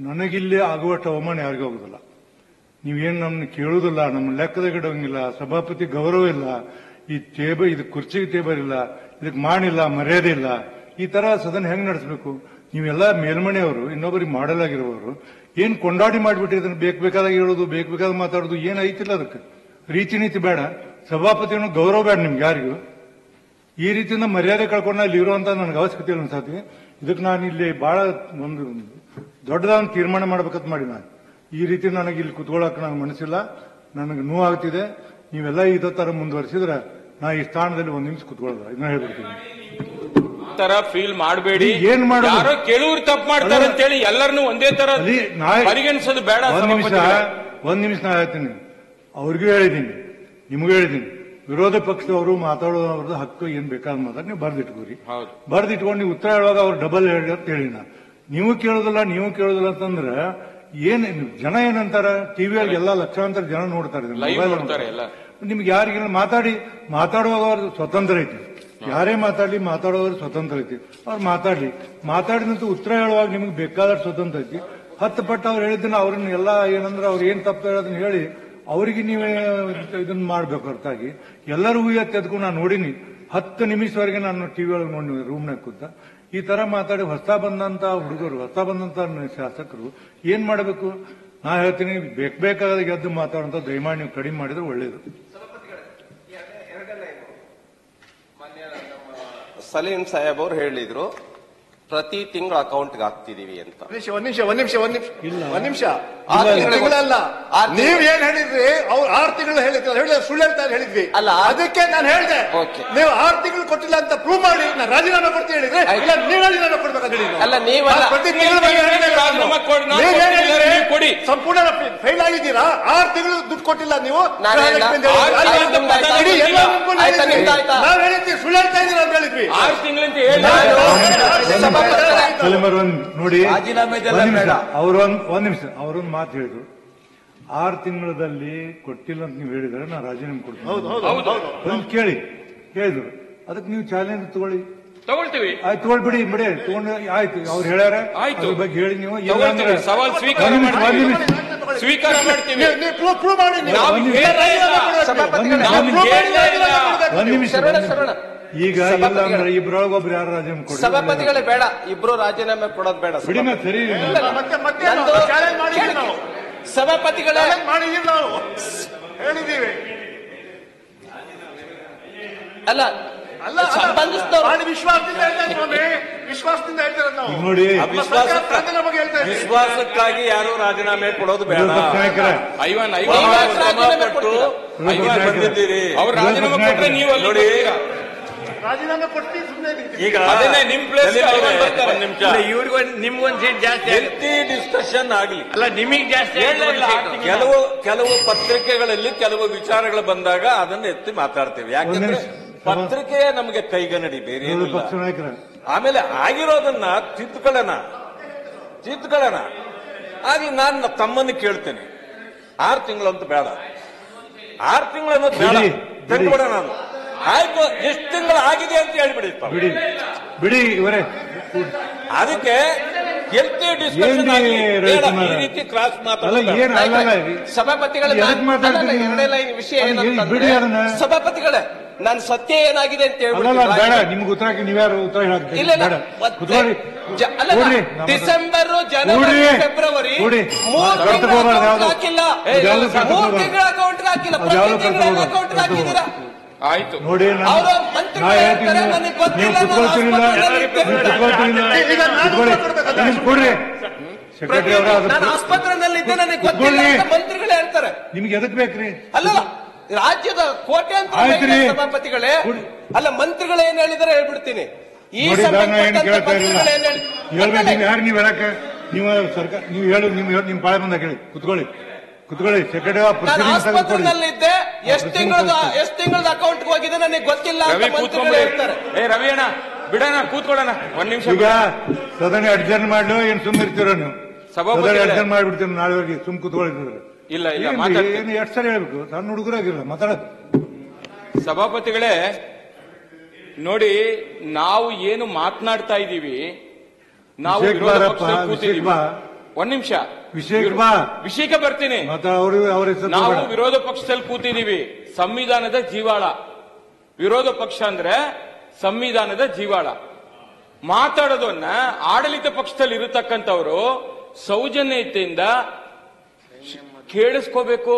ನನಗಿಲ್ಲಿ ಆಗುವಷ್ಟು ಅವಮಾನ ಯಾರಿಗೂ ಆಗುದಿಲ್ಲ. ನೀವೇನು ನಮ್ಮನ್ನ ಕೇಳುವುದಿಲ್ಲ, ನಮ್ಮ ಲೆಕ್ಕದಾಗ ಇಡೋಂಗಿಲ್ಲ, ಸಭಾಪತಿ ಗೌರವ ಇಲ್ಲ, ಈ ಇದು ಕುರ್ಚಿ ಟೇಬಲ್ ಇಲ್ಲ, ಇದಕ್ಕೆ ಮಾಡಿಲ್ಲ, ಮರ್ಯಾದೆ ಇಲ್ಲ. ಈ ತರ ಸದನ ಹೆಂಗ್ ನಡೆಸಬೇಕು? ನೀವೆಲ್ಲ ಮೇಲ್ಮನೆಯವರು, ಇನ್ನೊಬ್ಬರಿಗೆ ಮಾಡಲ್ ಆಗಿರುವವರು ಏನ್ ಕೊಂಡಾಡಿ ಮಾಡಿಬಿಟ್ರಿ, ಅದನ್ನ ಬೇಕಾದಾಗ ಹೇಳೋದು, ಬೇಕಾದಾಗ ಮಾತಾಡೋದು ಏನ್ ಐತಿಲ್ಲ. ಅದಕ್ಕೆ ರೀತಿ ನೀತಿ ಬೇಡ, ಸಭಾಪತಿಯನ್ನು ಗೌರವ ಬೇಡ ನಿಮ್ಗೆ ಯಾರಿಗೂ. ಈ ರೀತಿಯಿಂದ ಮರ್ಯಾದೆ ಕಳ್ಕೊಂಡು ಅಲ್ಲಿ ಇರುವಂತ ನನಗೆ ಅವಶ್ಯಕತೆ ಇಲ್ಲ ಅನ್ಸತಿ. ಇದಕ್ಕೆ ನಾನು ಇಲ್ಲಿ ಬಹಳ ಒಂದು ದೊಡ್ಡದಾದ ತೀರ್ಮಾನ ಮಾಡ್ಬೇಕಂತ ಮಾಡಿ ನಾನು ಈ ರೀತಿ ನನಗೆ ಇಲ್ಲಿ ಕುತ್ಕೊಳ್ಳೋಕೆ ನನಗೆ ಮನಸ್ಸಿಲ್ಲ, ನನಗೆ ನೋವಾಗ್ತಿದೆ. ನೀವೆಲ್ಲ ಇದೇ ತರ ಮುಂದುವರಿಸಿದ್ರೆ ನಾ ಈ ಸ್ಥಾನದಲ್ಲಿ ಒಂದ್ ನಿಮಿಷ ಕುತ್ಕೊಳ್ಳೋದು, ಇದನ್ನ ಹೇಳ್ಬಿಡ್ತೀನಿ. ತರ ಫೀಲ್ ಮಾಡಬೇಡಿ. ಏನ್ ಮಾಡೋದು? ಯಾರೋ ಕೆಲವರು ತಪ್ಪು ಮಾಡ್ತಾರೆ ಅಂತ ಹೇಳಿ ಎಲ್ಲರನ್ನೂ ಒಂದೇ ತರ ಪರಿಗಣಿಸೋದು ಬೇಡ. ಒಂದ್ ನಿಮಿಷ ನಾ ಹೇಳ್ತೀನಿ, ಅವ್ರಿಗೂ ಹೇಳಿದ್ದೀನಿ, ನಿಮಗೂ ಹೇಳಿದ್ದೀನಿ. ವಿರೋಧ ಪಕ್ಷದವರು ಮಾತಾಡೋದ್ರದ್ದು ಹಕ್ಕು ಏನ್ ಬೇಕಾದ ಮಾತಾಡಿ ನೀವು ಬರ್ದಿಟ್ಕೋರಿ. ಬರ್ದಿಟ್ಕೊಂಡು ನೀವು ಉತ್ತರ ಹೇಳುವಾಗ ಅವ್ರು ಡಬಲ್ ಹೇಳಿ ಅಂತ ಹೇಳಿ ನೀವು ಕೇಳೋದಿಲ್ಲ ಅಂತಂದ್ರೆ ಏನ್ ಜನ ಏನಂತಾರ? ಟಿವಿಯಲ್ಲಿ ಎಲ್ಲ ಲಕ್ಷಾಂತರ ಜನ ನೋಡ್ತಾರೆ, ನಿಮ್ಗೆ ಯಾರಿಗಿಲ್ಲ ಮಾತಾಡುವಾಗ ಅವ್ರ ಸ್ವತಂತ್ರ ಐತಿ. ಯಾರೇ ಮಾತಾಡೋದ್ರ ಸ್ವತಂತ್ರ ಐತಿ. ಅವ್ರು ಮಾತಾಡಿದಂತ ಉತ್ತರ ಹೇಳುವಾಗ ನಿಮ್ಗೆ ಬೇಕಾದಷ್ಟು ಸ್ವತಂತ್ರ ಐತಿ. 10 ಪಟ್ಟು ಅವ್ರು ಹೇಳಿದ್ದನ್ನ ಅವ್ರನ್ನ ಎಲ್ಲ ಏನಂದ್ರೆ ಅವ್ರು ಏನ್ ತಪ್ಪು ಹೇಳೋದನ್ನ ಹೇಳಿ ಅವರಿಗೆ ನೀವೇ ಇದನ್ನ ಮಾಡ್ಬೇಕು. ಹೊರತಾಗಿ ಎಲ್ಲರೂ ಎತ್ತೆದ್ಕೊಂಡು ನಾನು ನೋಡಿನಿ. 10 ನಿಮಿಷವರೆಗೆ ನಾನು ಟಿವಿ ಒಳಗೆ ನೋಡಿ ರೂಮ್ನಾಗ ಕೂತ ಈ ತರ ಮಾತಾಡಿ ಹೊಸ ಬಂದಂತ ಹುಡುಗರು, ಹೊಸ ಬಂದಂತ ಶಾಸಕರು ಏನ್ ಮಾಡಬೇಕು? ನಾ ಹೇಳ್ತೀನಿ, ಬೇಕಾದ ಗೆದ್ದು ಮಾತಾಡುವಂತ ದಯಮಾಡಿ ನೀವು ಕಡಿಮೆ ಮಾಡಿದ್ರೆ ಒಳ್ಳೇದು. ಸಲೀಂ ಸಾಹೇಬ್ ಅವರು ಹೇಳಿದ್ರು ಪ್ರತಿ ತಿಂಗಳು ಅಕೌಂಟ್ಗೆ ಹಾಕ್ತಿದೀವಿ ಅಂತ. ಒಂದ್ ನಿಮಿಷ 6 ತಿಂಗಳಲ್ಲ, ನೀವ್ ಏನ್ ಹೇಳಿದ್ರಿ? ಅವ್ರು 6 ತಿಂಗಳು ಹೇಳಿದ್ರೆ ಸುಳ್ಳು ಹೇಳ್ತಾ ಹೇಳಿದ್ವಿ ಅಲ್ಲ, ಅದಕ್ಕೆ ನಾನು ಹೇಳಿದೆ. ನೀವು 6 ತಿಂಗಳು ಕೊಟ್ಟಿಲ್ಲ ಅಂತ ಪ್ರೂವ್ ಮಾಡಿ ನಾನು ರಾಜೀನಾಮೆ ಕೊಡ್ತೀನಿ ಹೇಳಿದ್ರೆ ಇಲ್ಲ, ನೀವು ರಾಜೀನಾಮೆ ಕೊಡ್ಬೇಕಂತ ಅಲ್ಲ. ನೀವು ಪ್ರತಿ ತಿಂಗಳು ಕೊಡಿ, ಸಂಪೂರ್ಣ ಫೈಲ್ ಆಗಿದ್ದೀರಾ. 6 ತಿಂಗಳು ದುಡ್ಡು ಕೊಟ್ಟಿಲ್ಲ ನೀವು, ನಾವ್ ಹೇಳಿದ್ವಿ ಸುಳ್ಳು ಹೇಳ್ತಾ ಇದ್ದೀರಾ ಅಂತ ಹೇಳಿದ್ವಿ. 6 ತಿಂಗಳಿಂದ ನೋಡಿ, ಒಂದ್ ನಿಮಿಷ ಅವರೊಂದು ಮಾತು ಹೇಳಿದ್ರು. 6 ತಿಂಗಳಲ್ಲಿ ಕೊಟ್ಟಿಲ್ಲ ಅಂತ ನೀವು ಹೇಳಿದ್ರೆ ನಾ ರಾಜೀನಾಮೆ ಕೊಡ್ತೀನಿ ಕೇಳಿ ಹೇಳಿದ್ರು. ಅದಕ್ಕೆ ನೀವು ಚಾಲೆಂಜ್ ತಗೊಳ್ತೀವಿ. ಆಯ್ತು, ತಗೊಳ್ಬಿಡಿ, ತಗೊಂಡು ಆಯ್ತು. ಅವ್ರು ಹೇಳ್ಯಾರ, ಅದ್ರ ಬಗ್ಗೆ ಹೇಳಿ ನೀವು ಸವಾಲ್ ಸ್ವೀಕಾರ ಮಾಡ್ತೀವಿ. ಒಂದ್ ನಿಮಿಷ. ಈಗ ಇಲ್ಲಂದ್ರೆ ಇಬ್ಬರೊಳಗೆ ಒಬ್ರು ಯಾರು ರಾಜೀನಾಮೆ ಕೊಡಿ. ಸಭಾಪತಿಗಳೇ ಬೇಡ, ಇಬ್ರು ರಾಜೀನಾಮೆ ಕೊಡೋದು ಬೇಡ. ಸರಿ, ಸಭಾಪತಿಗಳೇ ಹೇಳಿದ್ದೀವಿ ಅಲ್ಲ ವಿಶ್ವಾಸದಿಂದ ಹೇಳ್ತಾರೆ ನಾವು. ನೋಡಿ, ವಿಶ್ವಾಸಕ್ಕಾಗಿ ಯಾರು ರಾಜೀನಾಮೆ ಕೊಡೋದು ಬೇಡ. ಬಂದಿದ್ದೀರಿ, ಅವ್ರು ರಾಜೀನಾಮೆ ಕೊಟ್ಟರೆ ನೀವು ನೋಡಿ ರಾಜೀನಾಮೆ ಕೊಡ್ತೀವಿ. ಈಗ ನಿಮ್ ಪ್ಲೇಸ್ ಇವ್ರಿಗೂ ನಿಮ್ಗೊಂದು ಸೀಟ್ ಜಾಸ್ತಿ ಹೆಲ್ತಿ ಡಿಸ್ಕಷನ್ ಆಗ್ಲಿ. ಅಲ್ಲ, ನಿಮಗ್ ಜಾಸ್ತಿ ಕೆಲವು ಪತ್ರಿಕೆಗಳಲ್ಲಿ ಕೆಲವು ವಿಚಾರಗಳು ಬಂದಾಗ ಅದನ್ನ ಎತ್ತಿ ಮಾತಾಡ್ತೇವೆ. ಯಾಕಂದ್ರೆ ಪತ್ರಿಕೆ ನಮಗೆ ಕೈಗನ್ನಡಿ, ಬೇರೆ ಆಮೇಲೆ ಆಗಿರೋದನ್ನ ತಿದ್ದುಕೊಳ್ಳೋಣ. ಆಗ್ಲಿ, ನಾನು ತಮ್ಮನ್ನು ಕೇಳ್ತೇನೆ, 6 ತಿಂಗಳು ಅಂತ ಬೇಡ, 6 ತಿಂಗಳು ಅನ್ನೋದು ಬೇಡ, ತೆಗೆದುಬಿಡೋಣ. ನಾನು ಆಯ್ತು, ಎಷ್ಟು ತಿಂಗಳು ಆಗಿದೆ ಅಂತ ಹೇಳ್ಬಿಡಿ ಬಿಡಿ ಇವರೇ. ಅದಕ್ಕೆ ಹೆಲ್ತಿ ಡಿಸ್ಕಷನ್ ಆಗಿ ಈ ರೀತಿ ಕ್ರಾಸ್ ಸಭಾಪತಿಗಳ ವಿಷಯ ಸಭಾಪತಿಗಳೇ, ನಾನು ಸತ್ಯ ಏನಾಗಿದೆ ಅಂತ ಬೇಡ, ನಿಮ್ಗೆ ಉತ್ತರ ನೀವ್ಯಾರು ಉತ್ತರ ಡಿಸೆಂಬರ್, ಜನವರಿ, ಫೆಬ್ರವರಿ 3 ತಿಂಗಳ ಹಾಕಿಲ್ಲ, 3 ತಿಂಗಳ ಅಕೌಂಟ್ ಹಾಕಿಲ್ಲ, ಪ್ರತಿ ತಿಂಗಳ ಅಕೌಂಟ್ ಹಾಕಿದ್ದೀರಾ? ಆಯ್ತು ನೋಡಿ, ನಾನು ಆಸ್ಪತ್ರೆಯಲ್ಲಿದ್ದೆ, ನನಗೆ ಗೊತ್ತಿಲ್ಲ ಅಂತ ಮಂತ್ರಿಗಳೇ ಹೇಳ್ತಾರೆ. ನಿಮ್ಗೆ ಎದಕ್ ಬೇಕ್ರಿ? ಅಲ್ಲ, ರಾಜ್ಯದ ಕೋಟ್ಯಾಂತರ ಸಭಾಪತಿಗಳೇ, ಅಲ್ಲ ಮಂತ್ರಿಗಳು ಏನ್ ಹೇಳಿದಾರೆ ಹೇಳ್ಬಿಡ್ತೀನಿ. ಈ ಯಾರು ನೀವು ಹೇಳಕ್ಕೆ ನೀವು ಸರ್ಕಾರ ನೀವು ಹೇಳು, ನಿಮ್ ಪಾಳೆ ಬಂದಾಗ ಹೇಳಿ. ಕುತ್ಕೊಳ್ಳಿ. ಸೆಕ್ರೆಟರಿ ಆಸ್ಪತ್ರೆಯಲ್ಲಿದ್ದೆ, ಎಷ್ಟು ತಿಂಗಳದ ಅಕೌಂಟ್ ಹೋಗಿದೆ ನನಗೆ ಗೊತ್ತಿಲ್ಲ ಅಂತ ಮಂತ್ರಿಗಳು ಹೇಳ್ತಾರೆ. ರವಿ ಅಣ್ಣ ಬಿಡೋಣ, ಕೂತ್ಕೊಳ್ಳೋಣ ಒಂದ್ ನಿಮಿಷ. ಈಗ ಸದನ ಅಡ್ಜರ್ನ್ ಮಾಡ್ಲು, ಏನ್ ಸುಮ್ಮನೆ ಇರ್ತೀರ ನೀವು? ಅಡ್ಜರ್ನ್ ಮಾಡ್ಬಿಡ್ತೀರ ನಾಳೆವರೆಗೆ, ಸುಮ್ ಕೂತ್ಕೊಳ್ಳಿದ್ರೆ ಇಲ್ಲ. ಏನು 2 ಸರಿ ಹೇಳ್ಬೇಕು, ಸಣ್ಣ ಹುಡುಗರಾಗಿಲ್ಲ ಮಾತಾಡೋದು. ಸಭಾಪತಿಗಳೇ ನೋಡಿ, ನಾವು ಏನು ಮಾತನಾಡ್ತಾ ಇದ್ದೀವಿ, ನಾವು ಒಂದ್ ನಿಮಿಷ ವಿಷಯಕ್ಕೆ ಬಾ. ವಿಷಯಕ್ಕೆ ಬರ್ತೀನಿ. ಮತ್ತೆ ಅವ್ರ ಹೆಸರು ನಾವು ಬೇಡ. ವಿರೋಧ ಪಕ್ಷದಲ್ಲಿ ಕೂತಿದೀವಿ. ಸಂವಿಧಾನದ ಜೀವಾಳ ವಿರೋಧ ಪಕ್ಷ ಅಂದ್ರೆ ಸಂವಿಧಾನದ ಜೀವಾಳ. ಮಾತಾಡೋದನ್ನ ಆಡಳಿತ ಪಕ್ಷದಲ್ಲಿ ಇರತಕ್ಕಂಥವ್ರು ಸೌಜನ್ಯತೆಯಿಂದ ಕೇಳಿಸ್ಕೋಬೇಕು.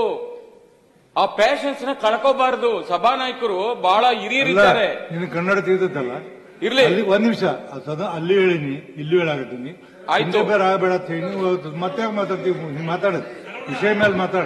ಆ ಪ್ಯಾಷನ್ಸ್ ನ ಕಳ್ಕೋಬಾರದು. ಸಭಾನಾಯಕರು ಬಹಳ ಹಿರಿಯರಿದ್ದಾರೆ. ನೀನು ಕನ್ನಡ ತಿಳಿದಲ್ಲ ಇರ್ಲಿ. ಅಲ್ಲಿ ಒಂದ್ ನಿಮಿಷ ಅಲ್ಲಿ ಹೇಳಿನಿ, ಇಲ್ಲಿ ಹೇಳಾಗತ್ತೀನಿ. ಆಯ್ತು. ಬೇರೆ ಆಗಬೇಡ ಅಂತ ಹೇಳಿ ಮತ್ತೆ ಮಾತಾಡ್ತೀವಿ. ಮಾತಾಡೋದು ವಿಷಯ ಮೇಲೆ ಮಾತಾಡ.